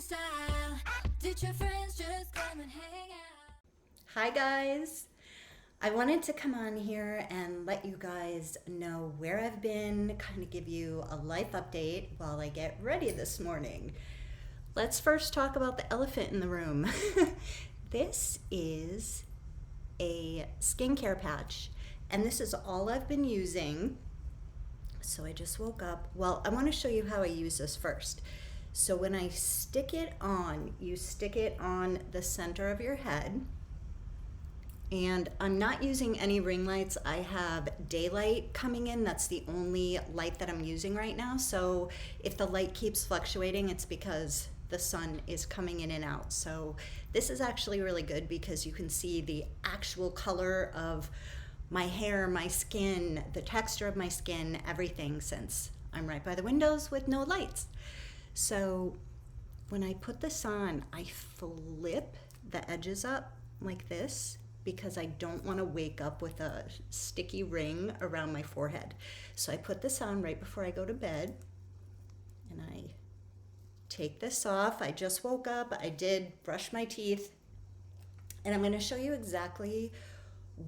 style. Did your friends just come and hang out? Hi guys! I wanted to come on here and let you guys know where I've been, kind of give you a life update while I get ready this morning. Let's first talk about the elephant in the room. This is a skincare patch, and this is all I've been using. So I just woke up. Well, I want to show you how I use this first. So when I stick it on, you stick it on the center of your head. And I'm not using any ring lights. I have daylight coming in. That's the only light that I'm using right now. So if the light keeps fluctuating, it's because the sun is coming in and out. So this is actually really good because you can see the actual color of my hair, my skin, the texture of my skin, everything, since I'm right by the windows with no lights. So when I put this on, I flip the edges up like this because I don't want to wake up with a sticky ring around my forehead. So I put this on right before I go to bed, and I take this off. I just woke up, I did brush my teeth, and I'm going to show you exactly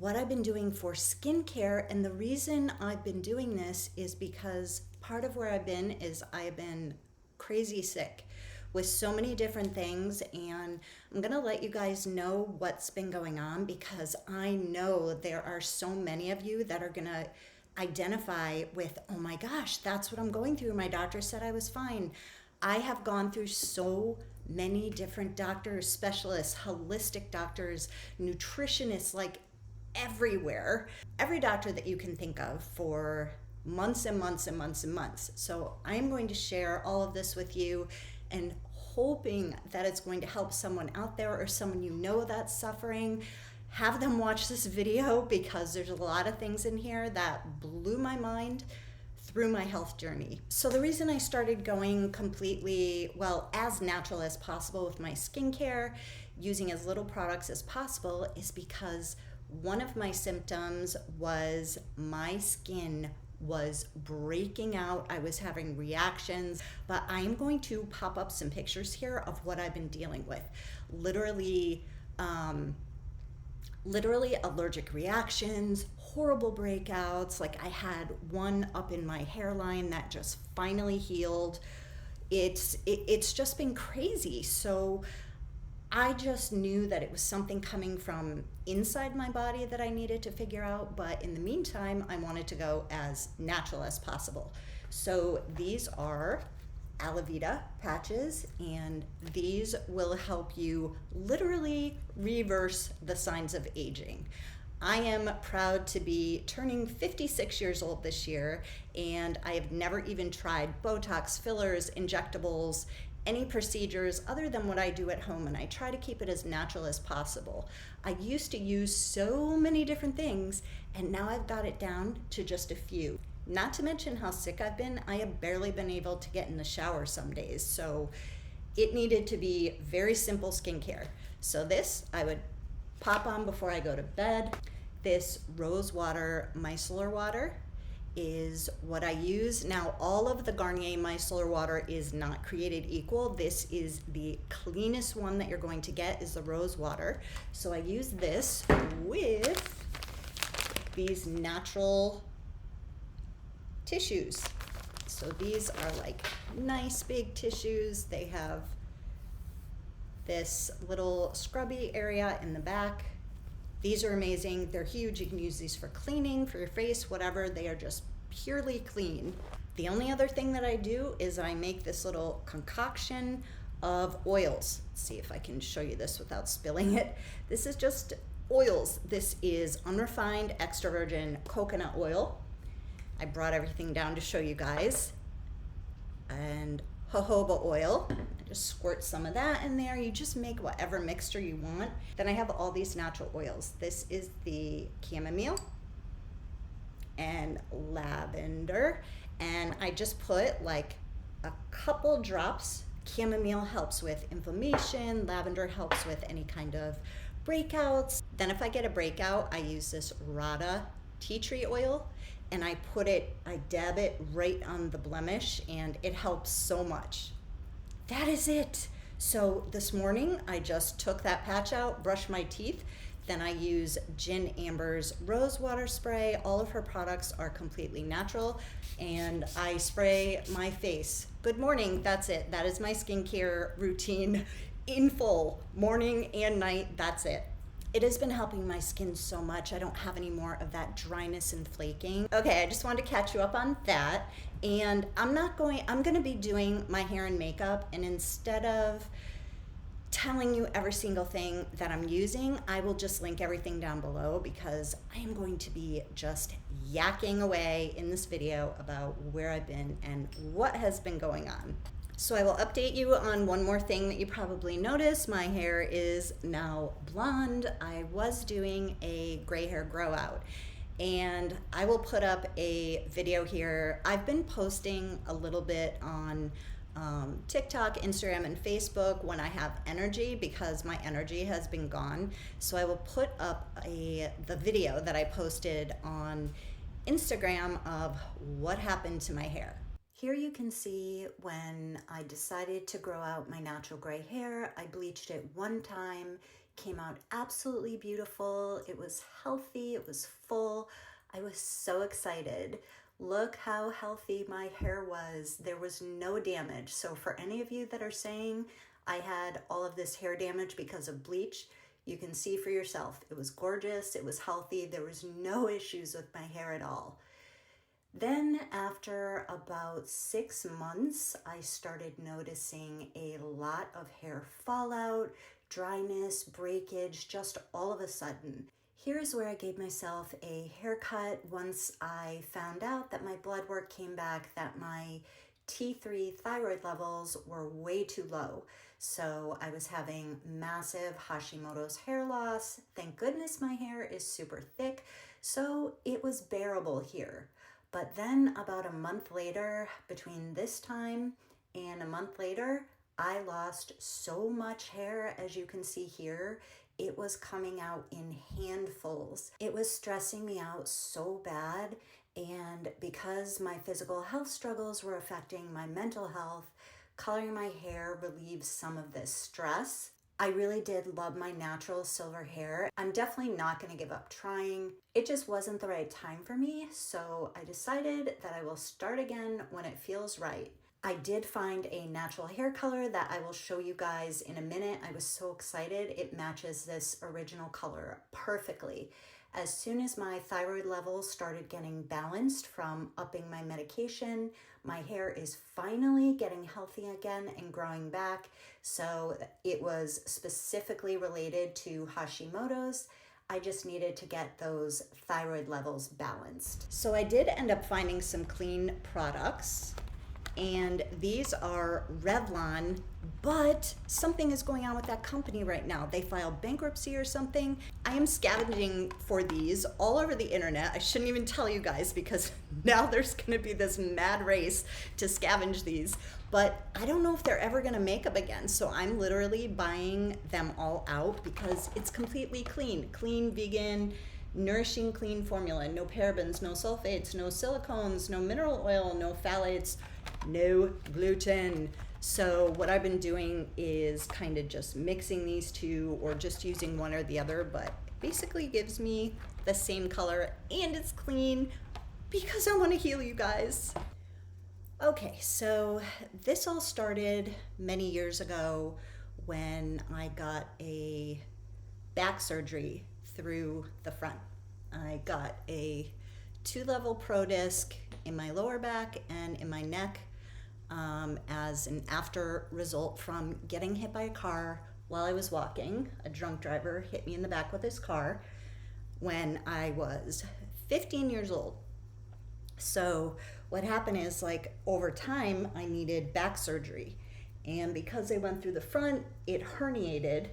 what I've been doing for skincare. And the reason I've been doing this is because part of where I've been is I've been crazy sick with so many different things, and I'm gonna let you guys know what's been going on because I know there are so many of you that are gonna identify with, oh my gosh, that's what I'm going through. My doctor said I was fine. I have gone through so many different doctors, specialists, holistic doctors, nutritionists, like everywhere. Every doctor that you can think of for months and months and months and months. So I'm going to share all of this with you and hoping that it's going to help someone out there or someone you know that's suffering. Have them watch this video because there's a lot of things in here that blew my mind through my health journey. So the reason I started going completely, well, as natural as possible with my skincare, using as little products as possible, is because one of my symptoms was my skin was breaking out. I was having reactions, but I'm going to pop up some pictures here of what I've been dealing with. Literally allergic reactions, horrible breakouts. Like I had one up in my hairline that just finally healed. It's just been crazy. So I just knew that it was something coming from inside my body that I needed to figure out, but in the meantime, I wanted to go as natural as possible. So these are aloe vera patches, and these will help you literally reverse the signs of aging. I am proud to be turning 56 years old this year, and I have never even tried Botox, fillers, injectables, any procedures other than what I do at home, and I try to keep it as natural as possible. I used to use so many different things, and now I've got it down to just a few. Not to mention how sick I've been. I have barely been able to get in the shower some days, so it needed to be very simple skincare. So this I would pop on before I go to bed. This rose water micellar water is what I use. Now, all of the Garnier micellar water is not created equal. This is the cleanest one that you're going to get, is the rose water. So I use this with these natural tissues. So these are like nice big tissues. They have this little scrubby area in the back. These are amazing. They're huge. You can use these for cleaning, for your face, whatever. They are just purely clean. The only other thing that I do is I make this little concoction of oils. Let's see if I can show you this without spilling it. This is just oils. This is unrefined extra virgin coconut oil. I brought everything down to show you guys. And jojoba oil. I just squirt some of that in there. You just make whatever mixture you want. Then I have all these natural oils. This is the chamomile and lavender, and I just put like a couple drops. Chamomile helps with inflammation, lavender helps with any kind of breakouts. Then if I get a breakout, I use this Rada tea tree oil, and I dab it right on the blemish, and it helps so much. That is it. So this morning I just took that patch out, brushed my teeth, then I use Gin Amber's Rose Water Spray. All of her products are completely natural, and I spray my face. Good morning, that's it. That is my skincare routine in full, morning and night, that's it. It has been helping my skin so much. I don't have any more of that dryness and flaking. Okay, I just wanted to catch you up on that. And I'm gonna be doing my hair and makeup, and instead of telling you every single thing that I'm using, I will just link everything down below because I am going to be just yakking away in this video about where I've been and what has been going on. So I will update you on one more thing that you probably noticed. My hair is now blonde. I was doing a gray hair grow out, and I will put up a video here. I've been posting a little bit on TikTok, Instagram, and Facebook when I have energy because my energy has been gone. So I will put up the video that I posted on Instagram of what happened to my hair. Here you can see when I decided to grow out my natural gray hair. I bleached it one time, came out absolutely beautiful. It was healthy, it was full. I was so excited. Look how healthy my hair was. There was no damage. So for any of you that are saying I had all of this hair damage because of bleach, you can see for yourself. It was gorgeous, it was healthy, there was no issues with my hair at all. Then after about 6 months, I started noticing a lot of hair fallout, dryness, breakage, just all of a sudden. Here's where I gave myself a haircut once I found out that my blood work came back that my T3 thyroid levels were way too low. So I was having massive Hashimoto's hair loss. Thank goodness my hair is super thick, so it was bearable here. But then about a month later, between this time and a month later, I lost so much hair, as you can see here. It was coming out in handfuls. It was stressing me out so bad, and because my physical health struggles were affecting my mental health, coloring my hair relieves some of this stress. I really did love my natural silver hair. I'm definitely not going to give up trying. It just wasn't the right time for me, so I decided that I will start again when it feels right. I did find a natural hair color that I will show you guys in a minute. I was so excited. It matches this original color perfectly. As soon as my thyroid levels started getting balanced from upping my medication, my hair is finally getting healthy again and growing back. So it was specifically related to Hashimoto's. I just needed to get those thyroid levels balanced. So I did end up finding some clean products, and these are Revlon, but something is going on with that company right now. They filed bankruptcy or something. I am scavenging for these all over the internet. I shouldn't even tell you guys because now there's gonna be this mad race to scavenge these, but I don't know if they're ever gonna make them again. So I'm literally buying them all out because it's completely clean, vegan, nourishing, clean formula. No parabens, no sulfates, no silicones, no mineral oil, no phthalates, no gluten. So what I've been doing is kind of just mixing these two or just using one or the other, but basically gives me the same color and it's clean because I want to heal you guys. Okay, so this all started many years ago when I got a back surgery through the front. I got a 2-level pro disc in my lower back and in my neck as an after result from getting hit by a car while I was walking. A drunk driver hit me in the back with his car when I was 15 years old. So what happened is, like, over time I needed back surgery, and because I went through the front, it herniated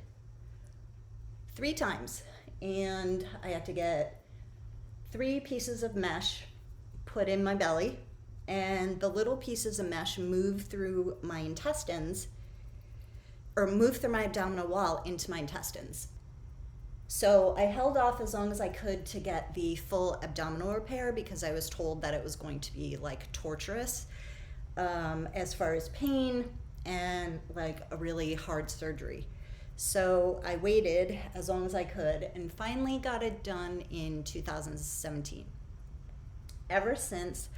3 times, and I had to get 3 pieces of mesh put in my belly, and the little pieces of mesh move through my intestines, or move through my abdominal wall into my intestines. So I held off as long as I could to get the full abdominal repair because I was told that it was going to be like torturous as far as pain. and like a really hard surgery. So I waited as long as I could and finally got it done in 2017. Ever since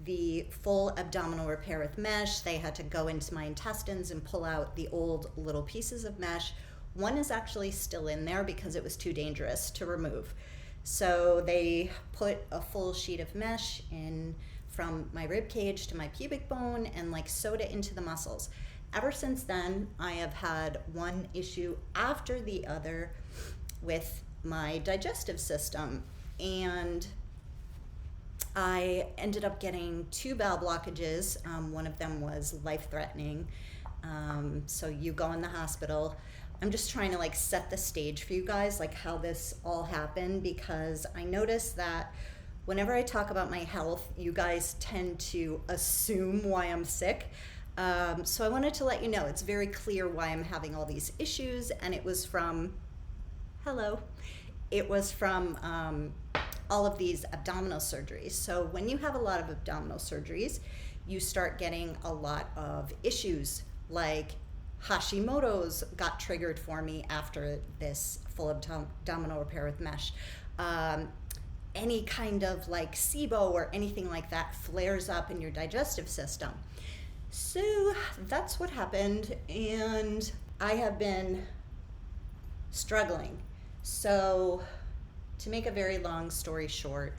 the full abdominal repair with mesh, they had to go into my intestines and pull out the old little pieces of mesh. One is actually still in there because it was too dangerous to remove. So they put a full sheet of mesh in from my rib cage to my pubic bone and like sewed it into the muscles. Ever since then, I have had one issue after the other with my digestive system, and I ended up getting 2 bowel blockages. One of them was life-threatening, so you go in the hospital. I'm just trying to like set the stage for you guys, like how this all happened, because I noticed that whenever I talk about my health, you guys tend to assume why I'm sick. So I wanted to let you know it's very clear why I'm having all these issues, and it was from, it was from all of these abdominal surgeries. So when you have a lot of abdominal surgeries, you start getting a lot of issues, like Hashimoto's got triggered for me after this full abdominal repair with mesh. Any kind of like SIBO or anything like that flares up in your digestive system. So that's what happened, and I have been struggling. So to make a very long story short,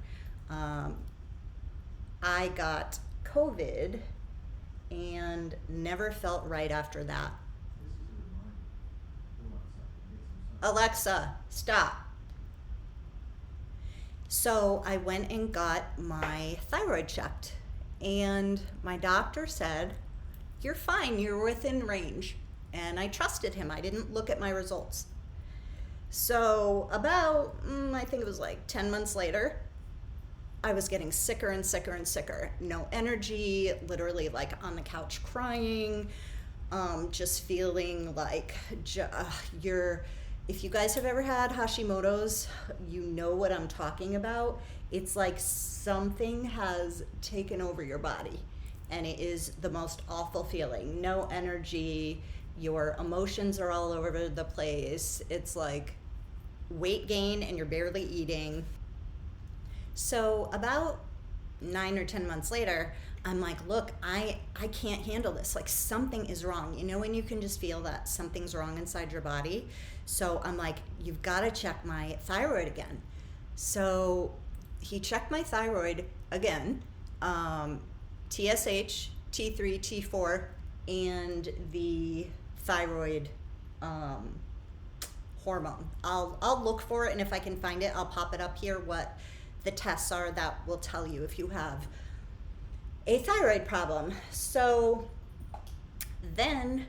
I got COVID and never felt right after that. Alexa, stop. So I went and got my thyroid checked, and my doctor said, "You're fine, you're within range." And I trusted him. I didn't look at my results. So about, I think it was like 10 months later, I was getting sicker and sicker and sicker. No energy, literally like on the couch crying, just feeling like if you guys have ever had Hashimoto's, you know what I'm talking about. It's like something has taken over your body, and it is the most awful feeling. No energy, your emotions are all over the place. It's like weight gain and you're barely eating. So about 9 or 10 months later, I'm like, look, I can't handle this. Like something is wrong. You know when you can just feel that something's wrong inside your body? So I'm like, you've got to check my thyroid again. So he checked my thyroid again, TSH, T3, T4, and the thyroid hormone. I'll look for it, and if I can find it, I'll pop it up here, what the tests are that will tell you if you have a thyroid problem. So then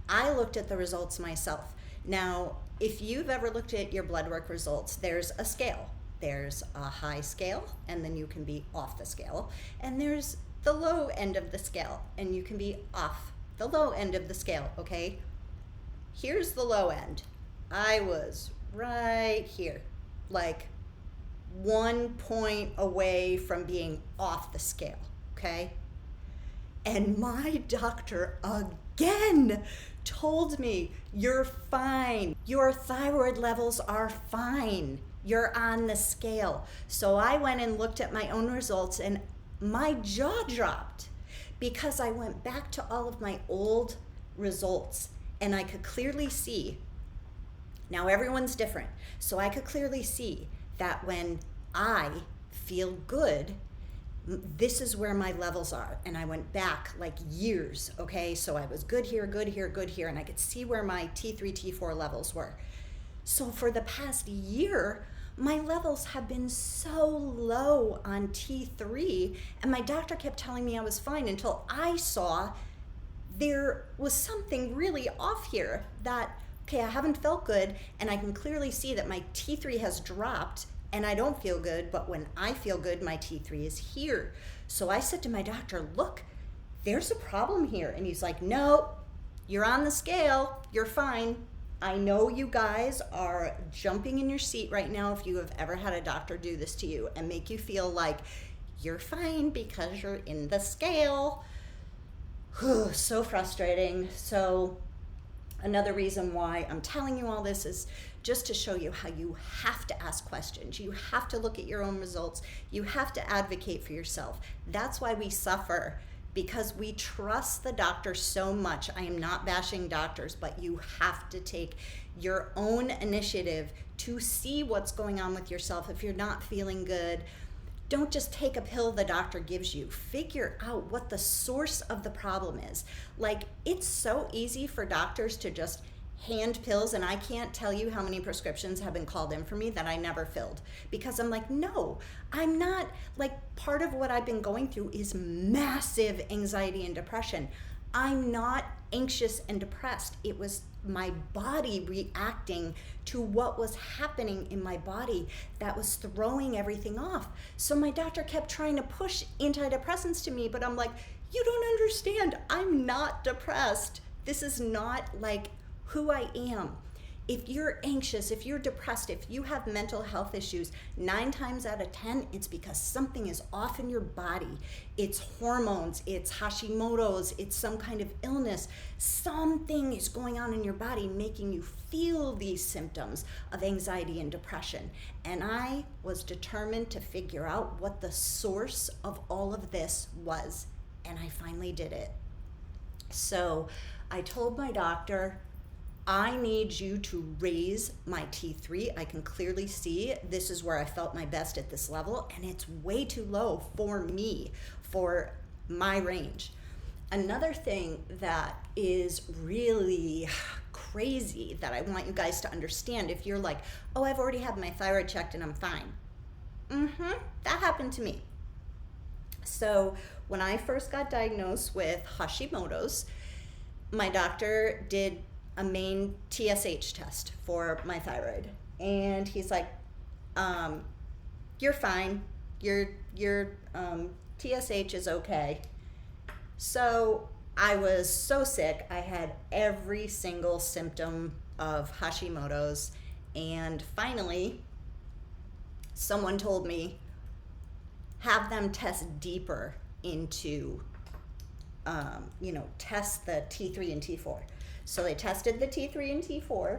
I looked at the results myself. Now, if you've ever looked at your blood work results, there's a scale. There's a high scale, and then you can be off the scale. And there's the low end of the scale, and you can be off the low end of the scale, okay? Here's the low end. I was right here, like 1 point away from being off the scale, okay? And my doctor again told me, you're fine. Your thyroid levels are fine. You're on the scale. So I went and looked at my own results, and my jaw dropped because I went back to all of my old results, and I could clearly see, now everyone's different, so I could clearly see that when I feel good, this is where my levels are. And I went back like years, okay? So I was good here, good here, good here, and I could see where my T3, T4 levels were. So for the past year, my levels have been so low on T3, and my doctor kept telling me I was fine until I saw there was something really off here, that, okay, I haven't felt good, and I can clearly see that my T3 has dropped, and I don't feel good, but when I feel good, my T3 is here. So I said to my doctor, look, there's a problem here. And he's like, no, you're on the scale, you're fine. I know you guys are jumping in your seat right now if you have ever had a doctor do this to you and make you feel like you're fine because you're in the scale. So frustrating. So another reason why I'm telling you all this is just to show you how you have to ask questions. You have to look at your own results. You have to advocate for yourself. That's why we suffer, because we trust the doctor so much. I am not bashing doctors, but you have to take your own initiative to see what's going on with yourself. If you're not feeling good, don't just take a pill the doctor gives you. Figure out what the source of the problem is. Like, it's so easy for doctors to just hand pills, and I can't tell you how many prescriptions have been called in for me that I never filled, because I'm like, no, I'm not. Like, part of what I've been going through is massive anxiety and depression. I'm not anxious and depressed. It was my body reacting to what was happening in my body that was throwing everything off. So my doctor kept trying to push antidepressants to me, but I'm like, you don't understand. I'm not depressed. This is not like who I am. If you're anxious, if you're depressed, if you have mental health issues, 9 times out of 10, it's because something is off in your body. It's hormones, it's Hashimoto's, it's some kind of illness. Something is going on in your body making you feel these symptoms of anxiety and depression. And I was determined to figure out what the source of all of this was. And I finally did it. So I told my doctor, I need you to raise my T3. I can clearly see this is where I felt my best at this level, and it's way too low for me, for my range. Another thing that is really crazy that I want you guys to understand, if you're like, oh, I've already had my thyroid checked and I'm fine. That happened to me. So when I first got diagnosed with Hashimoto's, my doctor did a main TSH test for my thyroid, and he's like, you're fine, your TSH is okay. So I was so sick. I had every single symptom of Hashimoto's, and finally someone told me, have them test deeper into test the T3 and T4. So they tested the T3 and T4,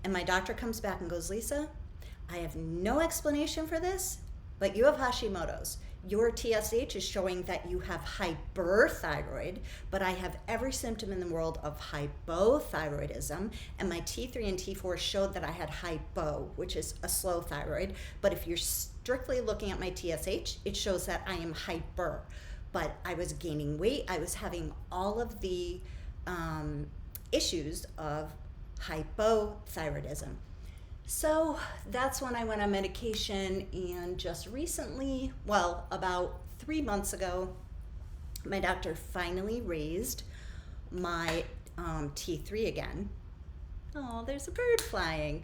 and my doctor comes back and goes, Lisa, I have no explanation for this, but you have Hashimoto's. Your TSH is showing that you have hyperthyroid, but I have every symptom in the world of hypothyroidism, and my T3 and T4 showed that I had hypo, which is a slow thyroid, but if you're strictly looking at my TSH, it shows that I am hyper. But I was gaining weight, I was having all of the issues of hypothyroidism. So that's when I went on medication, and just recently, well, about 3 months ago, my doctor finally raised my T3 again. Oh, there's a bird flying.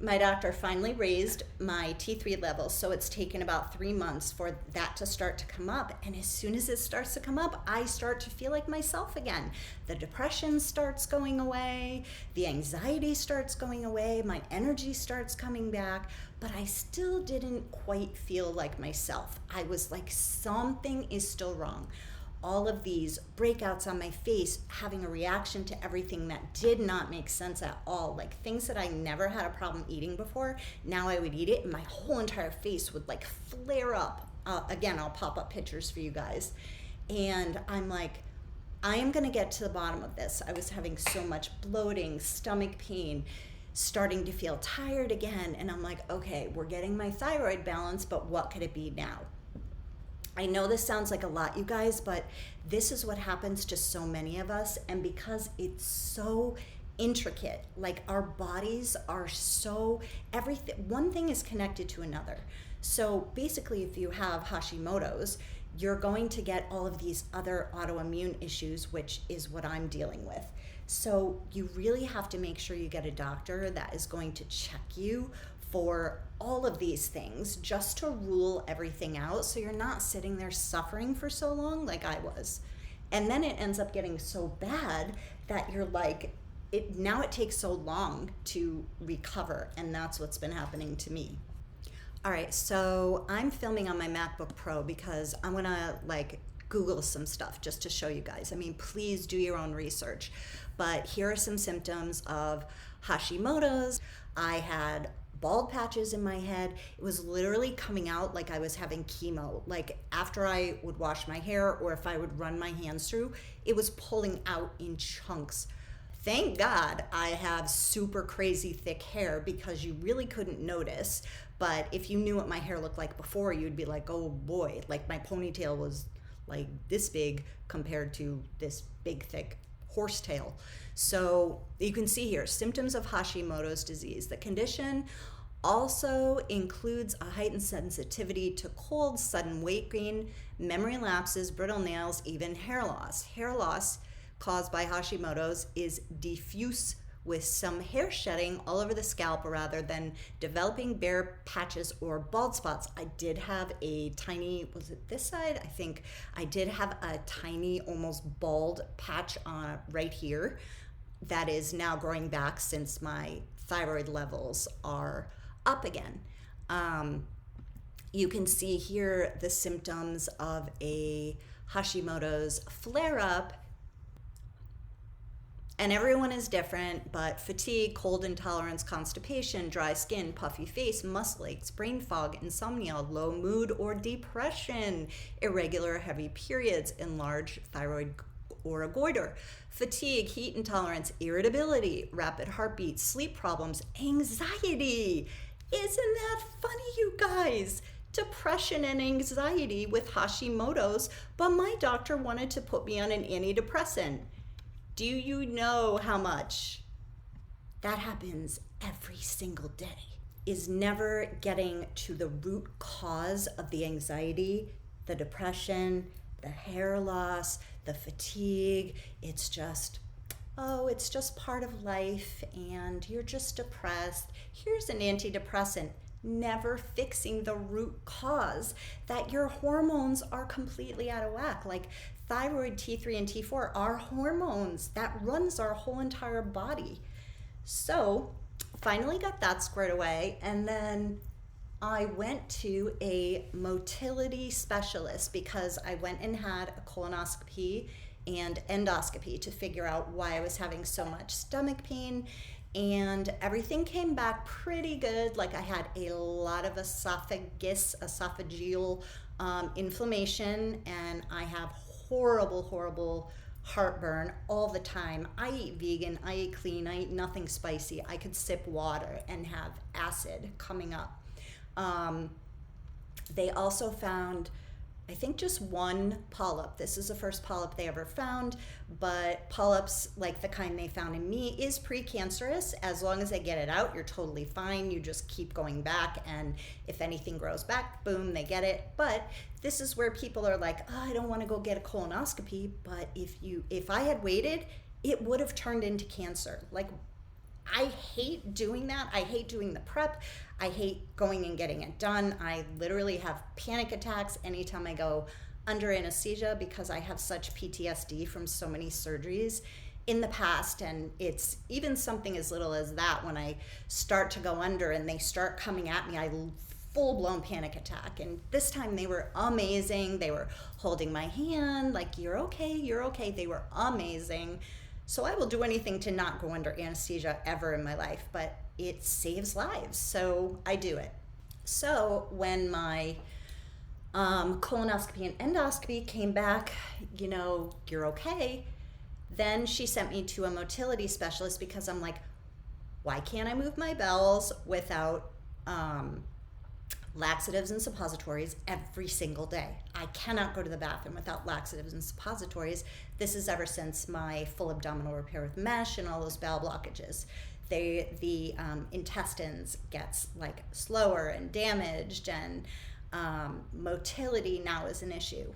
My doctor finally raised my T3 levels, so it's taken about 3 months for that to start to come up. And as soon as it starts to come up, I start to feel like myself again. The depression starts going away, the anxiety starts going away, my energy starts coming back, but I still didn't quite feel like myself. I was like, something is still wrong. All of these breakouts on my face, having a reaction to everything that did not make sense at all, like things that I never had a problem eating before, now I would eat it and my whole entire face would like flare up. Again, I'll pop up pictures for you guys. And I'm like, I am gonna get to the bottom of this. I was having so much bloating, stomach pain, starting to feel tired again. And I'm like, okay, we're getting my thyroid balance, but what could it be now? I know this sounds like a lot, you guys, but this is what happens to so many of us. And because it's so intricate, like our bodies are so, everything, one thing is connected to another. So basically, if you have Hashimoto's, you're going to get all of these other autoimmune issues, which is what I'm dealing with. So you really have to make sure you get a doctor that is going to check you for all of these things, just to rule everything out, so you're not sitting there suffering for so long like I was. And then it ends up getting so bad that you're like, now it takes so long to recover, and that's what's been happening to me. All right, so I'm filming on my MacBook Pro because I'm gonna like Google some stuff just to show you guys. I mean, please do your own research. But here are some symptoms of Hashimoto's. I had bald patches in my head. It was literally coming out like I was having chemo. Like after I would wash my hair or if I would run my hands through, it was pulling out in chunks. Thank God I have super crazy thick hair because you really couldn't notice. But if you knew what my hair looked like before, you'd be like, oh boy, like my ponytail was like this big compared to this big thick horsetail. So you can see here, symptoms of Hashimoto's disease. The condition also includes a heightened sensitivity to cold, sudden weight gain, memory lapses, brittle nails, even hair loss. Hair loss caused by Hashimoto's is diffuse with some hair shedding all over the scalp rather than developing bare patches or bald spots. I did have a tiny, was it this side? I think I did have a tiny, almost bald patch on right here that is now growing back since my thyroid levels are up again. You can see here the symptoms of a Hashimoto's flare-up. And everyone is different, but fatigue, cold intolerance, constipation, dry skin, puffy face, muscle aches, brain fog, insomnia, low mood or depression, irregular heavy periods, enlarged thyroid or a goiter, fatigue, heat intolerance, irritability, rapid heartbeat, sleep problems, anxiety. Isn't that funny, you guys? Depression and anxiety with Hashimoto's, but my doctor wanted to put me on an antidepressant. Do you know how much that happens every single day? Is never getting to the root cause of the anxiety, the depression, the hair loss, the fatigue. It's just, oh, it's just part of life and you're just depressed. Here's an antidepressant. Never fixing the root cause that your hormones are completely out of whack. Like thyroid, T3 and T4 are hormones that runs our whole entire body. So finally got that squared away, and then I went to a motility specialist because I went and had a colonoscopy and endoscopy to figure out why I was having so much stomach pain, and everything came back pretty good. Like I had a lot of esophageal inflammation, and I have horrible heartburn all the time. I eat vegan, I eat clean, I eat nothing spicy. I could sip water and have acid coming up. They also found, I think, just one polyp. This is the first polyp they ever found, but polyps like the kind they found in me is precancerous. As long as they get it out, you're totally fine. You just keep going back, and if anything grows back, boom, they get it. But this is where people are like, oh, I don't want to go get a colonoscopy, but if I had waited, it would have turned into cancer. Like, I hate doing that. I hate doing the prep. I hate going and getting it done. I literally have panic attacks anytime I go under anesthesia because I have such PTSD from so many surgeries in the past. And it's even something as little as that. When I start to go under and they start coming at me, I full-blown panic attack. And this time they were amazing. They were holding my hand like, you're okay, you're okay. They were amazing. So I will do anything to not go under anesthesia ever in my life, but it saves lives, so I do it. So when my colonoscopy and endoscopy came back, you're okay, then she sent me to a motility specialist because I'm like, why can't I move my bowels without laxatives and suppositories every single day? I cannot go to the bathroom without laxatives and suppositories. This is ever since my full abdominal repair with mesh and all those bowel blockages. The intestines gets like slower and damaged, and motility now is an issue.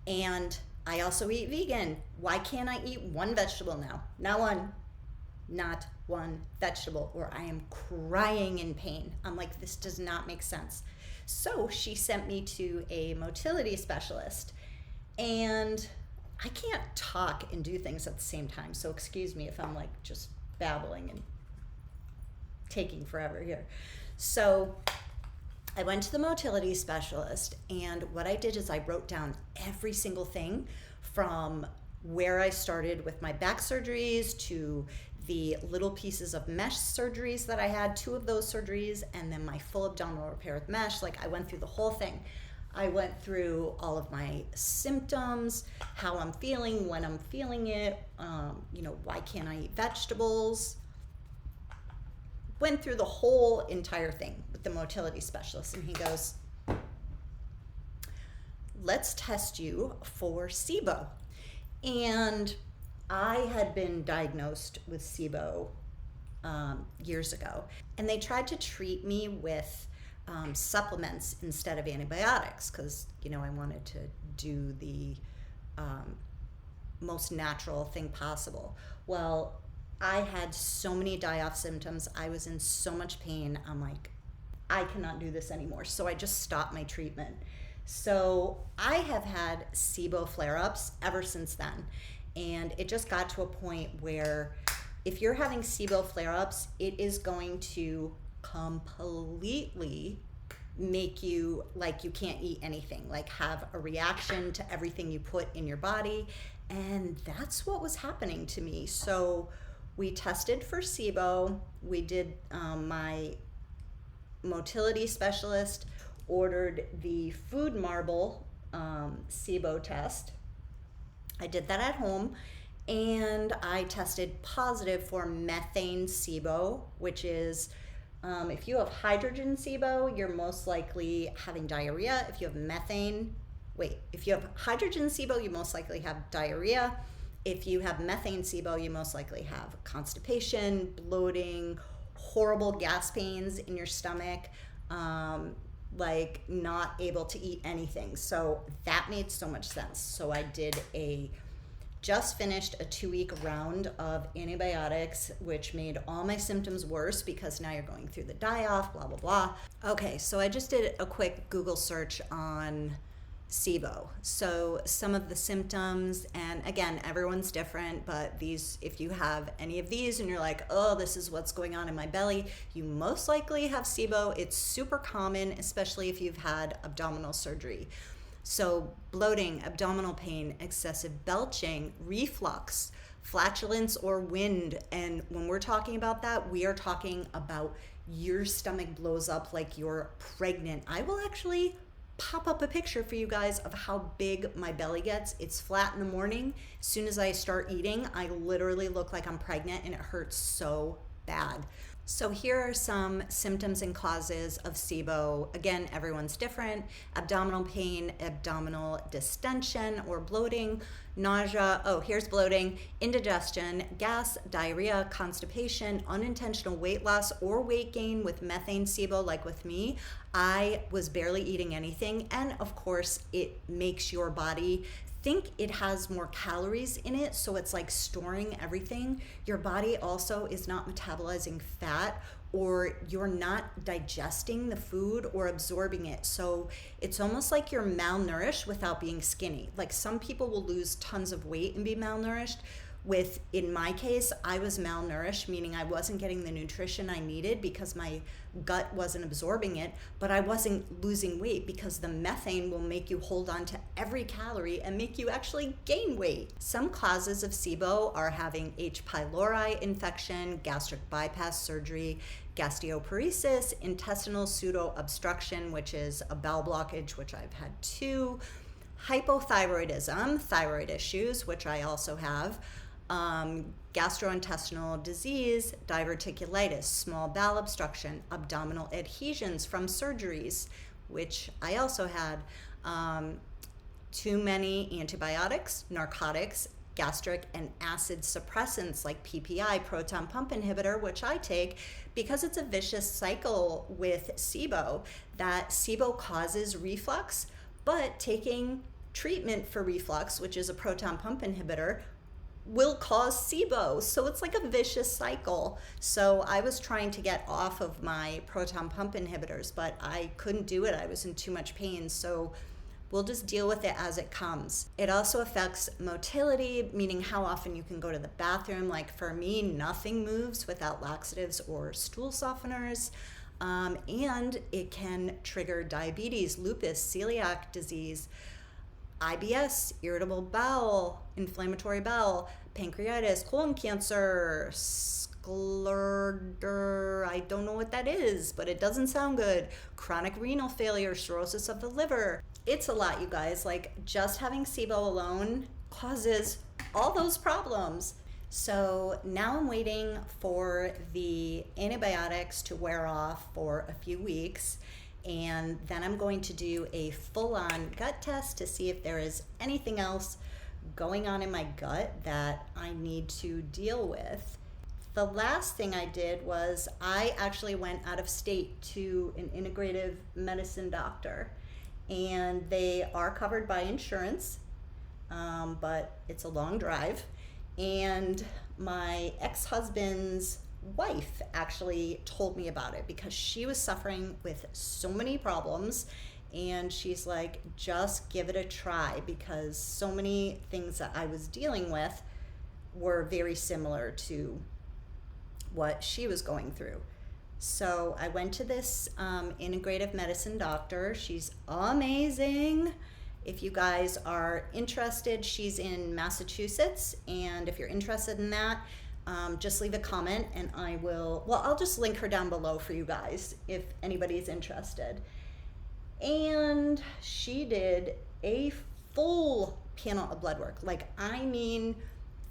And I also eat vegan. Why can't I eat one vegetable now? Not one vegetable, or I am crying in pain. I'm like, this does not make sense. So she sent me to a motility specialist, and I can't talk and do things at the same time, so excuse me if I'm like just babbling and taking forever here. So I went to the motility specialist, and what I did is I wrote down every single thing from where I started with my back surgeries to the little pieces of mesh surgeries that I had, 2 of those surgeries, and then my full abdominal repair with mesh. Like, I went through the whole thing. I went through all of my symptoms, how I'm feeling, when I'm feeling it, why can't I eat vegetables? Went through the whole entire thing with the motility specialist, and he goes, let's test you for SIBO. And I had been diagnosed with SIBO years ago, and they tried to treat me with supplements instead of antibiotics because, I wanted to do the most natural thing possible. Well, I had so many die-off symptoms. I was in so much pain. I'm like, I cannot do this anymore. So I just stopped my treatment. So I have had SIBO flare-ups ever since then. And it just got to a point where if you're having SIBO flare-ups, it is going to completely make you like you can't eat anything, like have a reaction to everything you put in your body. And that's what was happening to me. So we tested for SIBO. We did, my motility specialist ordered the food marble SIBO test. I did that at home, and I tested positive for methane SIBO, which is if you have hydrogen SIBO, you're most likely having diarrhea. If you have hydrogen SIBO, you most likely have diarrhea. If you have methane SIBO, you most likely have constipation, bloating, horrible gas pains in your stomach, like not able to eat anything. So that made so much sense. So I just finished a 2-week round of antibiotics, which made all my symptoms worse because now you're going through the die-off, blah, blah, blah. Okay, so I just did a quick Google search on SIBO. So some of the symptoms, and again, everyone's different, but if you have any of these and you're like, oh, this is what's going on in my belly, you most likely have SIBO. It's super common, especially if you've had abdominal surgery. So bloating, abdominal pain, excessive belching, reflux, flatulence or wind. And when we're talking about that, we are talking about your stomach blows up like you're pregnant. I will actually pop up a picture for you guys of how big my belly gets. It's flat in the morning. As soon as I start eating, I literally look like I'm pregnant, and it hurts so bad. So here are some symptoms and causes of SIBO. Again, everyone's different. Abdominal pain, abdominal distension or bloating, nausea, here's bloating, indigestion, gas, diarrhea, constipation, unintentional weight loss or weight gain with methane SIBO, like with me. I was barely eating anything, and of course, it makes your body think it has more calories in it, so it's like storing everything. Your body also is not metabolizing fat, or you're not digesting the food or absorbing it. So it's almost like you're malnourished without being skinny. Like, some people will lose tons of weight and be malnourished. In my case, I was malnourished, meaning I wasn't getting the nutrition I needed because my gut wasn't absorbing it, but I wasn't losing weight because the methane will make you hold on to every calorie and make you actually gain weight. Some causes of SIBO are having H. pylori infection, gastric bypass surgery, gastroparesis, intestinal pseudo-obstruction, which is a bowel blockage, which I've had 2, hypothyroidism, thyroid issues, which I also have, gastrointestinal disease, diverticulitis, small bowel obstruction, abdominal adhesions from surgeries, which I also had, too many antibiotics, narcotics, gastric and acid suppressants like PPI, proton pump inhibitor, which I take because it's a vicious cycle with SIBO, that SIBO causes reflux, but taking treatment for reflux, which is a proton pump inhibitor, will cause SIBO. So it's like a vicious cycle. So I was trying to get off of my proton pump inhibitors, but I couldn't do it. I was in too much pain. So we'll just deal with it as it comes. It also affects motility, meaning how often you can go to the bathroom. Like for me, nothing moves without laxatives or stool softeners. and it can trigger diabetes, lupus, celiac disease, IBS, irritable bowel, inflammatory bowel, pancreatitis, colon cancer, I don't know what that is, but it doesn't sound good. Chronic renal failure, cirrhosis of the liver. It's a lot, you guys. Like, just having SIBO alone causes all those problems. So now I'm waiting for the antibiotics to wear off for a few weeks, and then I'm going to do a full-on gut test to see if there is anything else going on in my gut that I need to deal with. The last thing I did was I actually went out of state to an integrative medicine doctor, and they are covered by insurance, but it's a long drive. And my ex-husband's wife actually told me about it because she was suffering with so many problems, and she's like, just give it a try, because so many things that I was dealing with were very similar to what she was going through. So I went to this integrative medicine doctor. She's amazing. If you guys are interested, she's in Massachusetts, and if you're interested in that, just leave a comment and I'll just link her down below for you guys if anybody's interested. And she did a full panel of blood work. Like, I mean,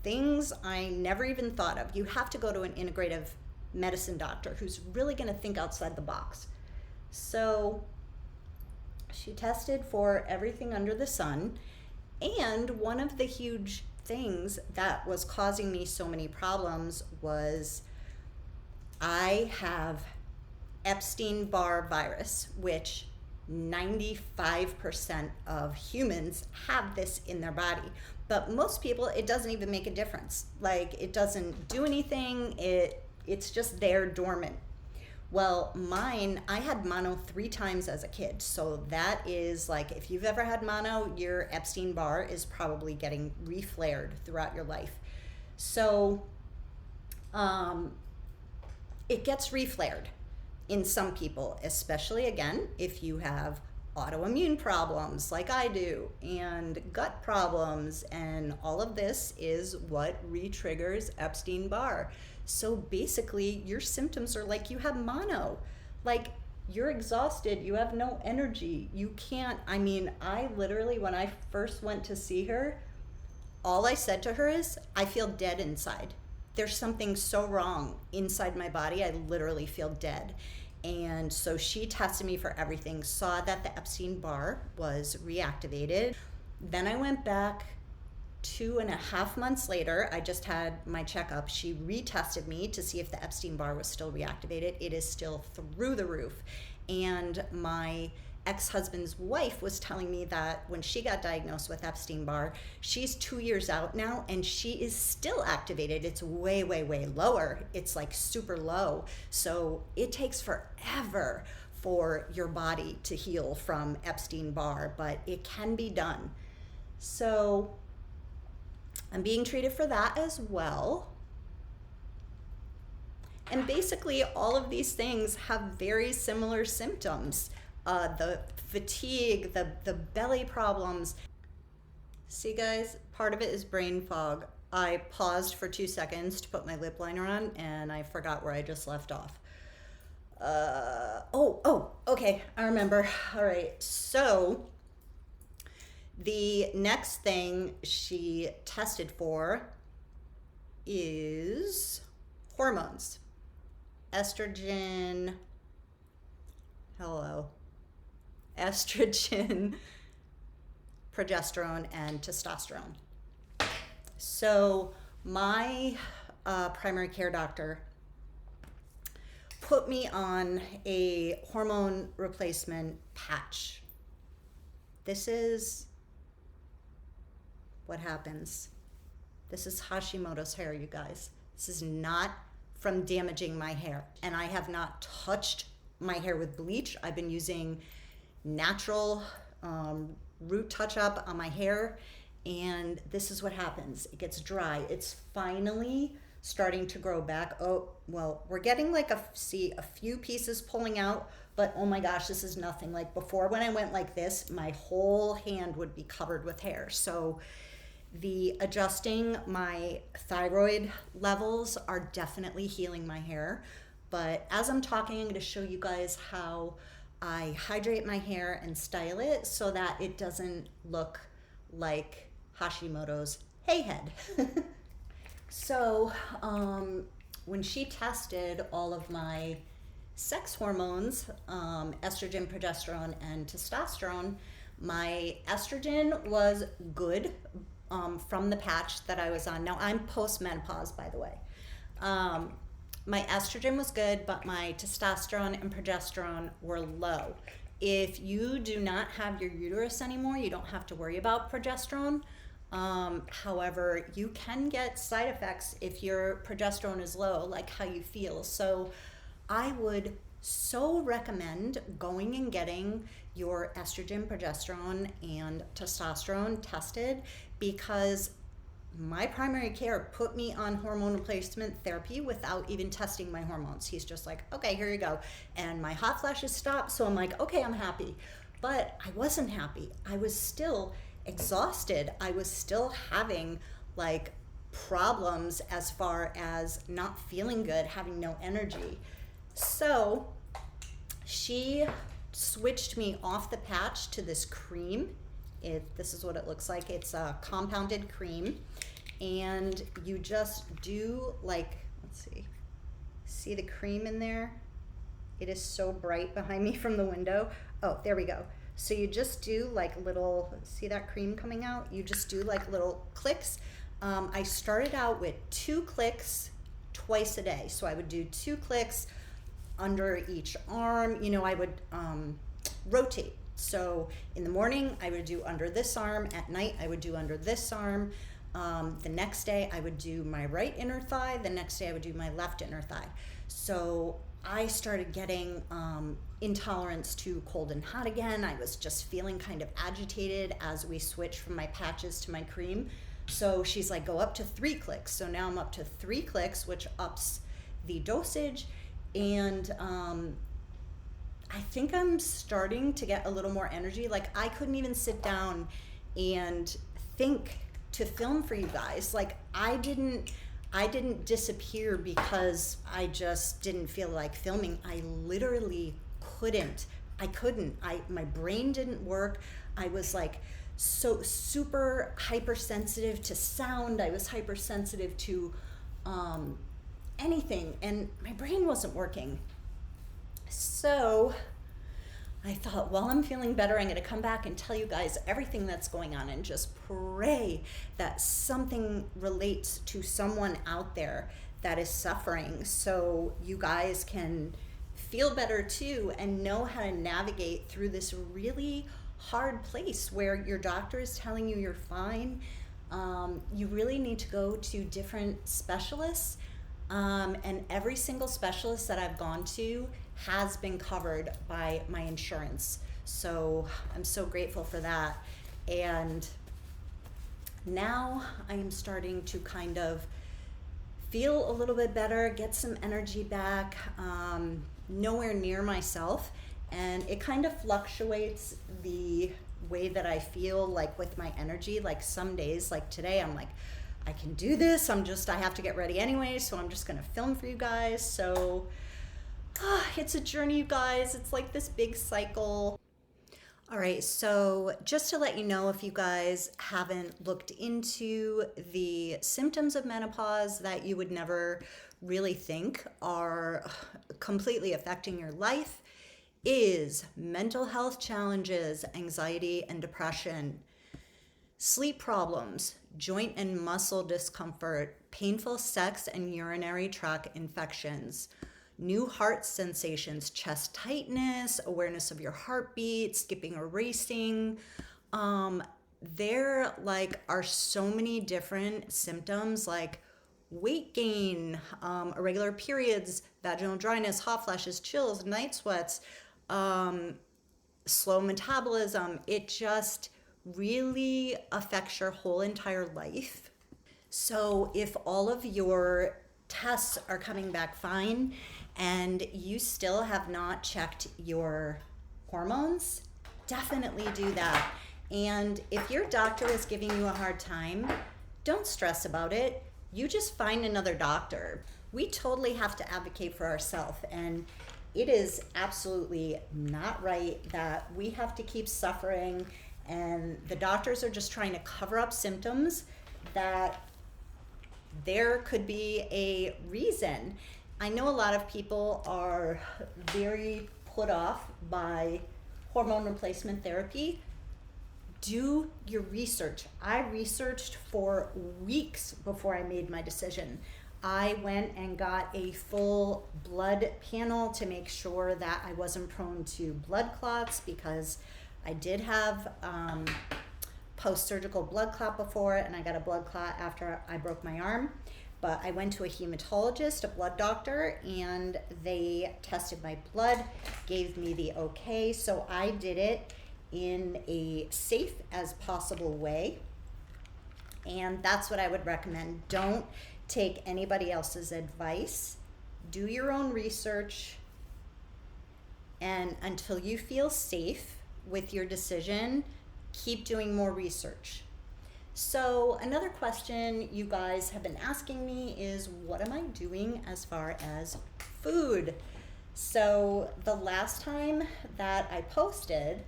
things I never even thought of. You have to go to an integrative medicine doctor who's really gonna think outside the box. So she tested for everything under the sun, and one of the huge things that was causing me so many problems was I have Epstein-Barr virus, which 95% of humans have this in their body. But most people, it doesn't even make a difference. Like, it doesn't do anything. It's just there dormant. Well, mine, I had mono 3 times as a kid. So that is like, if you've ever had mono, your Epstein-Barr is probably getting reflared throughout your life. So it gets reflared in some people, especially, again, if you have autoimmune problems like I do, and gut problems, and all of this is what re-triggers Epstein-Barr. So basically, your symptoms are like you have mono. Like, you're exhausted, you have no energy, you can't, I literally, when I first went to see her, all I said to her is, I feel dead inside. There's something so wrong inside my body, I literally feel dead. And so she tested me for everything, saw that the Epstein-Barr was reactivated. Then I went back 2.5 months later. I just had my checkup. She retested me to see if the Epstein-Barr was still reactivated. It is still through the roof. And my ex-husband's wife was telling me that when she got diagnosed with Epstein-Barr, she's 2 years out now and she is still activated. It's way, way, way lower. It's like super low. So it takes forever for your body to heal from Epstein-Barr, but it can be done. So I'm being treated for that as well. And basically all of these things have very similar symptoms. The fatigue, the belly problems. See, guys, part of it is brain fog. I paused for 2 seconds to put my lip liner on and I forgot where I just left off. Okay, I remember. All right, so the next thing she tested for is hormones. Estrogen, progesterone, and testosterone. So my primary care doctor put me on a hormone replacement patch. This is what happens. This is Hashimoto's hair, you guys. This is not from damaging my hair. And I have not touched my hair with bleach. I've been using natural root touch-up on my hair, and this is what happens. It gets dry. It's finally starting to grow back. Oh, well, we're getting like see a few pieces pulling out, but oh my gosh, this is nothing. Like before, when I went like this, my whole hand would be covered with hair. So the adjusting my thyroid levels are definitely healing my hair. But as I'm talking, I'm going to show you guys how I hydrate my hair and style it so that it doesn't look like Hashimoto's hay head. So when she tested all of my sex hormones, estrogen, progesterone, and testosterone, my estrogen was good from the patch that I was on. Now I'm post-menopause, by the way. My estrogen was good, but my testosterone and progesterone were low. If you do not have your uterus anymore, you don't have to worry about progesterone. However, you can get side effects if your progesterone is low, like how you feel. So I would so recommend going and getting your estrogen, progesterone, and testosterone tested, because my primary care put me on hormone replacement therapy without even testing my hormones. He's just like, okay, here you go. And my hot flashes stopped. So I'm like, okay, I'm happy. But I wasn't happy. I was still exhausted. I was still having like problems as far as not feeling good, having no energy. So she switched me off the patch to this cream. This is what it looks like. It's a compounded cream, and you just do like, let's see the cream in there? It is so bright behind me from the window. Oh, there we go. So you just do like little, see that cream coming out? You just do like little clicks. I started out with 2 clicks twice a day. So I would do 2 clicks under each arm. You know, I would rotate. So in the morning, I would do under this arm. At night, I would do under this arm. The next day, I would do my right inner thigh. The next day, I would do my left inner thigh. So I started getting intolerance to cold and hot again. I was just feeling kind of agitated as we switched from my patches to my cream. So she's like, go up to 3 clicks. So now I'm up to 3 clicks, which ups the dosage. And I think I'm starting to get a little more energy. Like I couldn't even sit down and think to film for you guys. Like I didn't disappear because I just didn't feel like filming. I literally couldn't. My brain didn't work. I was like so super hypersensitive to sound. I was hypersensitive to anything, and my brain wasn't working. So I thought, well, I'm feeling better. I'm going to come back and tell you guys everything that's going on and just pray that something relates to someone out there that is suffering, so you guys can feel better too and know how to navigate through this really hard place where your doctor is telling you you're fine. You really need to go to different specialists, and every single specialist that I've gone to has been covered by my insurance. So I'm so grateful for that. And now I am starting to kind of feel a little bit better, get some energy back, nowhere near myself. And it kind of fluctuates the way that I feel, like with my energy. Like some days, like today, I'm like, I can do this. I have to get ready anyway, so I'm just gonna film for you guys. So it's a journey, you guys. It's like this big cycle. All right, so just to let you know, if you guys haven't looked into the symptoms of menopause that you would never really think are completely affecting your life, is mental health challenges, anxiety and depression, sleep problems, joint and muscle discomfort, painful sex and urinary tract infections, new heart sensations, chest tightness, awareness of your heartbeat, skipping or racing. There like are so many different symptoms like weight gain, irregular periods, vaginal dryness, hot flashes, chills, night sweats, slow metabolism. It just really affects your whole entire life. So if all of your tests are coming back fine and you still have not checked your hormones, definitely do that. And if your doctor is giving you a hard time, don't stress about it. You just find another doctor. We totally have to advocate for ourselves, and it is absolutely not right that we have to keep suffering and the doctors are just trying to cover up symptoms that there could be a reason. I know a lot of people are very put off by hormone replacement therapy. Do your research. I researched for weeks before I made my decision. I went and got a full blood panel to make sure that I wasn't prone to blood clots, because I did have post-surgical blood clot before, and I got a blood clot after I broke my arm. But I went to a hematologist, a blood doctor, and they tested my blood, gave me the okay. So I did it in a safe as possible way. And that's what I would recommend. Don't take anybody else's advice. Do your own research. And until you feel safe with your decision, keep doing more research. So another question you guys have been asking me is, what am I doing as far as food? So the last time that I posted,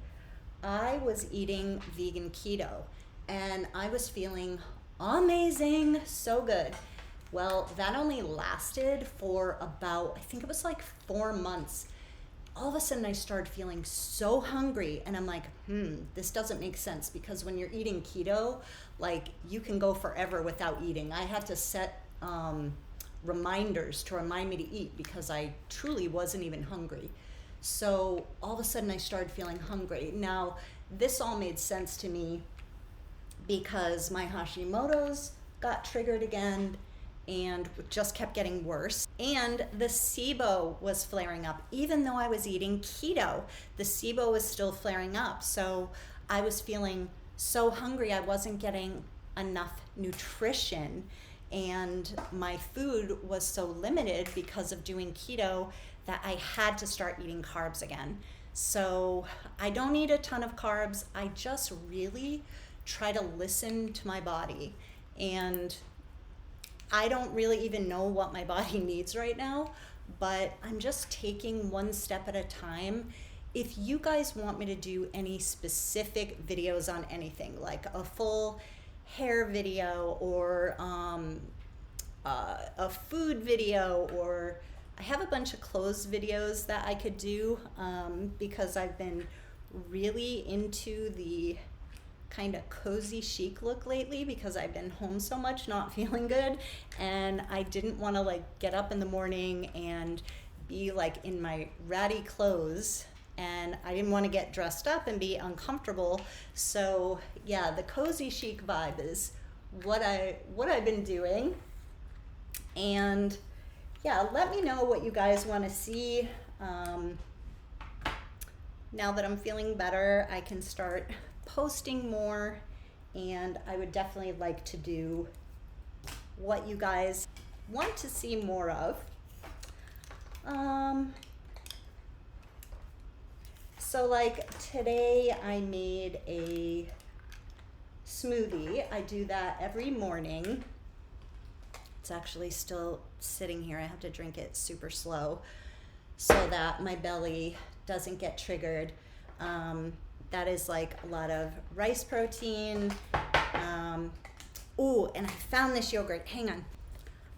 I was eating vegan keto and I was feeling amazing, so good. Well, that only lasted for about, I think it was like 4 months. All of a sudden I started feeling so hungry and I'm like, this doesn't make sense, because when you're eating keto, like, you can go forever without eating. I had to set reminders to remind me to eat because I truly wasn't even hungry. So all of a sudden I started feeling hungry. Now, this all made sense to me because my Hashimoto's got triggered again and just kept getting worse. And the SIBO was flaring up. Even though I was eating keto, the SIBO was still flaring up. So I was feeling so hungry, I wasn't getting enough nutrition, and my food was so limited because of doing keto that I had to start eating carbs again. So I don't eat a ton of carbs. I just really try to listen to my body, and I don't really even know what my body needs right now, but I'm just taking one step at a time. If you guys want me to do any specific videos on anything, like a full hair video or a food video, or I have a bunch of clothes videos that I could do, because I've been really into the kind of cozy chic look lately because I've been home so much not feeling good, and I didn't want to like get up in the morning and be like in my ratty clothes, and I didn't want to get dressed up and be uncomfortable. So yeah, the cozy chic vibe is what I've been doing. And yeah, let me know what you guys want to see. Now that I'm feeling better, I can start posting more, and I would definitely like to do what you guys want to see more of. So like today I made a smoothie. I do that every morning. It's actually still sitting here. I have to drink it super slow so that my belly doesn't get triggered. That is like a lot of rice protein. Oh, and I found this yogurt. Hang on.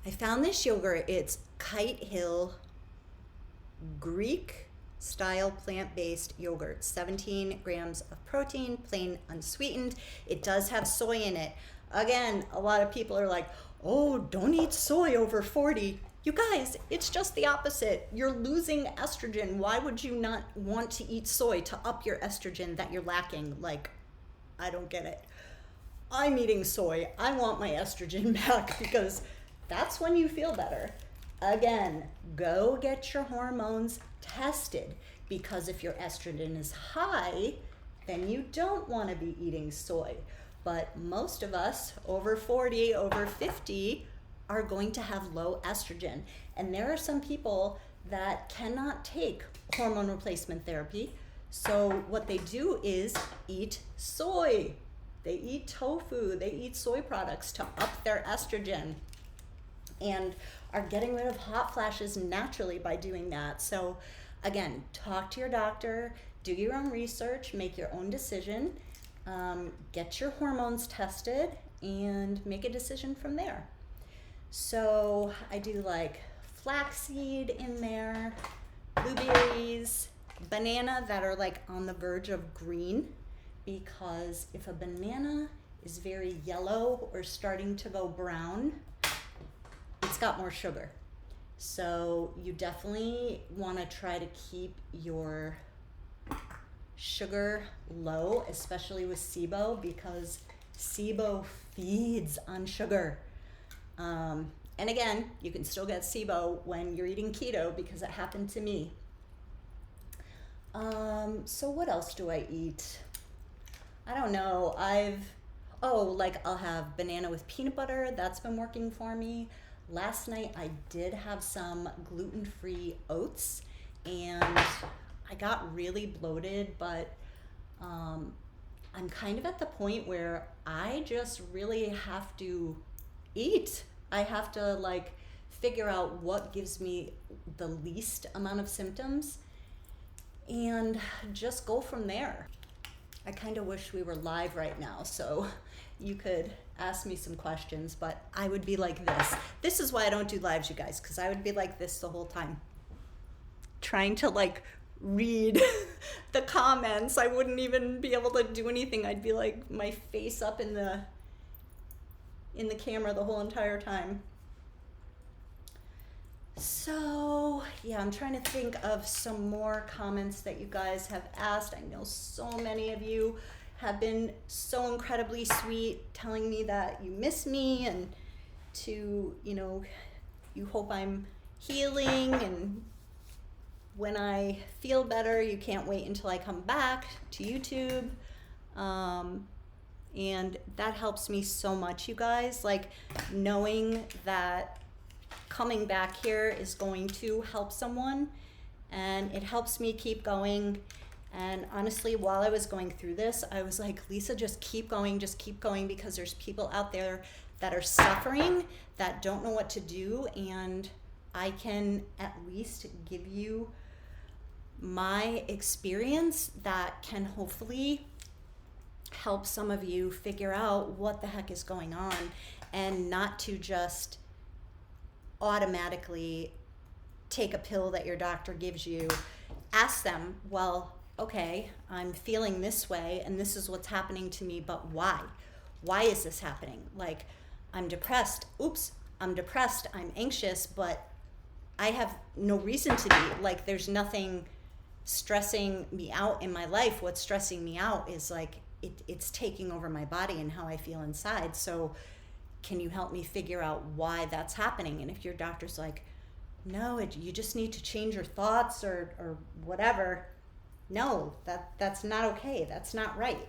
I found this yogurt. It's Kite Hill Greek style plant-based yogurt. 17 grams of protein, plain unsweetened. It does have soy in it. Again, a lot of people are like, oh, don't eat soy over 40. You guys, it's just the opposite. You're losing estrogen. Why would you not want to eat soy to up your estrogen that you're lacking? Like, I don't get it. I'm eating soy. I want my estrogen back because that's when you feel better. Again, go get your hormones tested, because if your estrogen is high, then you don't want to be eating soy. But most of us over 40, over 50 are going to have low estrogen. And there are some people that cannot take hormone replacement therapy. So what they do is eat soy. They eat tofu, they eat soy products to up their estrogen, and are getting rid of hot flashes naturally by doing that. So again, talk to your doctor, do your own research, make your own decision, get your hormones tested, and make a decision from there. So I do like flaxseed in there, blueberries, banana that are like on the verge of green, because if a banana is very yellow or starting to go brown, it's got more sugar. So you definitely want to try to keep your sugar low, especially with SIBO, because SIBO feeds on sugar. And again, you can still get SIBO when you're eating keto, because it happened to me. So what else do I eat? I don't know. I'll have banana with peanut butter. That's been working for me. Last night I did have some gluten-free oats, and I got really bloated, but I'm kind of at the point where I just really have to eat. I have to like figure out what gives me the least amount of symptoms and just go from there. I kind of wish we were live right now so you could ask me some questions, but I would be like this. This is why I don't do lives, you guys, because I would be like this the whole time, trying to like read the comments. I wouldn't even be able to do anything. I'd be like my face up in the camera the whole entire time. So yeah, I'm trying to think of some more comments that you guys have asked. I know so many of you have been so incredibly sweet, telling me that you miss me and to, you hope I'm healing, and when I feel better, you can't wait until I come back to YouTube. And that helps me so much, you guys, like knowing that coming back here is going to help someone, and it helps me keep going. And honestly, while I was going through this, I was like, Lisa, just keep going, because there's people out there that are suffering, that don't know what to do, and I can at least give you my experience that can hopefully help some of you figure out what the heck is going on, and not to just automatically take a pill that your doctor gives you. Ask them, well, okay, I'm feeling this way and this is what's happening to me, but why? Why is this happening? Like, I'm depressed. Oops, I'm depressed. I'm anxious, but I have no reason to be. Like, there's nothing stressing me out in my life. What's stressing me out is like, it's taking over my body and how I feel inside. So can you help me figure out why that's happening? And if your doctor's like, no, you just need to change your thoughts or whatever, no, that's not okay. That's not right.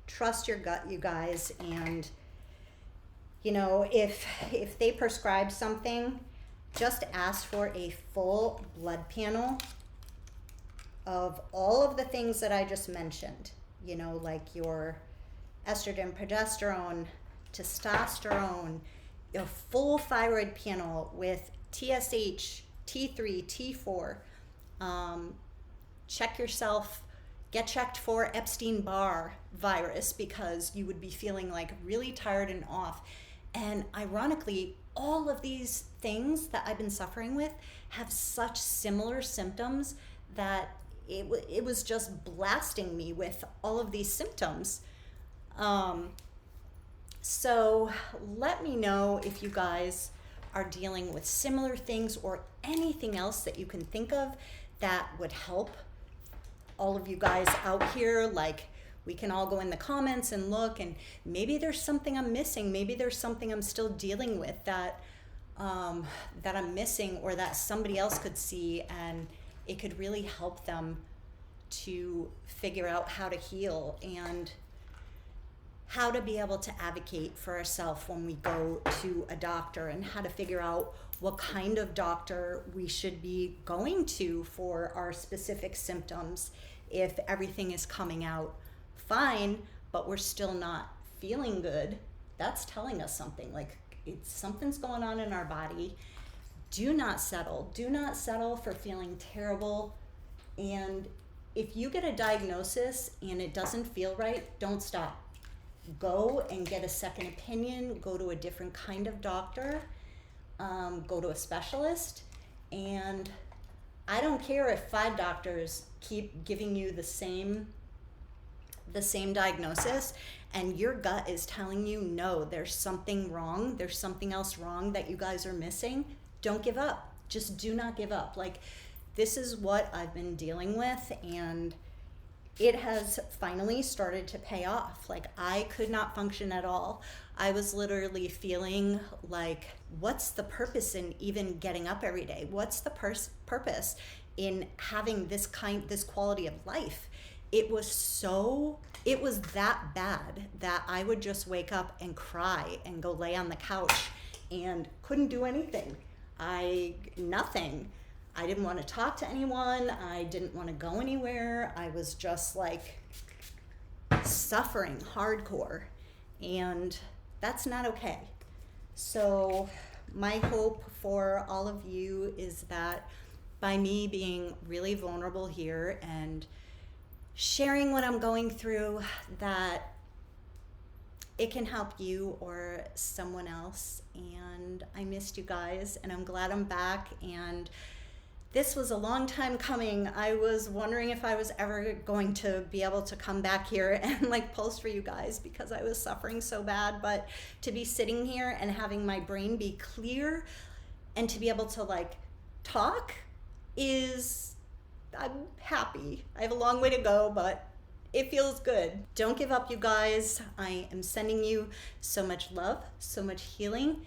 Trust your gut, you guys. And, if they prescribe something, just ask for a full blood panel of all of the things that I just mentioned, like your estrogen, progesterone, testosterone, a full thyroid panel with TSH, T3, T4. Check yourself, get checked for Epstein-Barr virus, because you would be feeling like really tired and off. And ironically, all of these things that I've been suffering with have such similar symptoms that it was just blasting me with all of these symptoms. So let me know if you guys are dealing with similar things or anything else that you can think of that would help all of you guys out here. Like, we can all go in the comments and look, and maybe there's something I'm missing. Maybe there's something I'm still dealing with that I'm missing, or that somebody else could see, and it could really help them to figure out how to heal. And how to be able to advocate for ourselves when we go to a doctor, and how to figure out what kind of doctor we should be going to for our specific symptoms. If everything is coming out fine, but we're still not feeling good, that's telling us something. Like, something's going on in our body. Do not settle. Do not settle for feeling terrible. And if you get a diagnosis and it doesn't feel right, don't stop. Go and get a second opinion. Go to a different kind of doctor. Go to a specialist. And I don't care if 5 doctors keep giving you the same diagnosis, and your gut is telling you, no, there's something wrong. There's something else wrong that you guys are missing. Don't give up. Just do not give up. Like, this is what I've been dealing with, and it has finally started to pay off. Like, I could not function at all. I was literally feeling like, what's the purpose in even getting up every day? What's the purpose in having this quality of life? It was that bad that I would just wake up and cry and go lay on the couch and couldn't do anything. Nothing. I didn't want to talk to anyone. I didn't want to go anywhere. I was just like suffering hardcore, and that's not okay. So my hope for all of you is that by me being really vulnerable here and sharing what I'm going through, that it can help you or someone else. And I missed you guys, and I'm glad I'm back. And this was a long time coming. I was wondering if I was ever going to be able to come back here and like post for you guys, because I was suffering so bad. But to be sitting here and having my brain be clear and to be able to like talk I'm happy. I have a long way to go, but it feels good. Don't give up, you guys. I am sending you so much love, so much healing,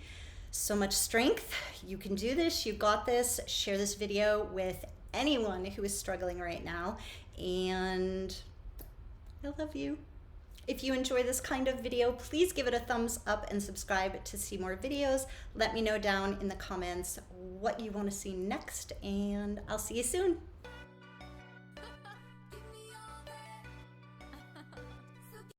so much strength. You can do this. You got this. Share this video with anyone who is struggling right now. And I love you. If you enjoy this kind of video, please give it a thumbs up and subscribe to see more videos. Let me know down in the comments what you want to see next, and I'll see you soon.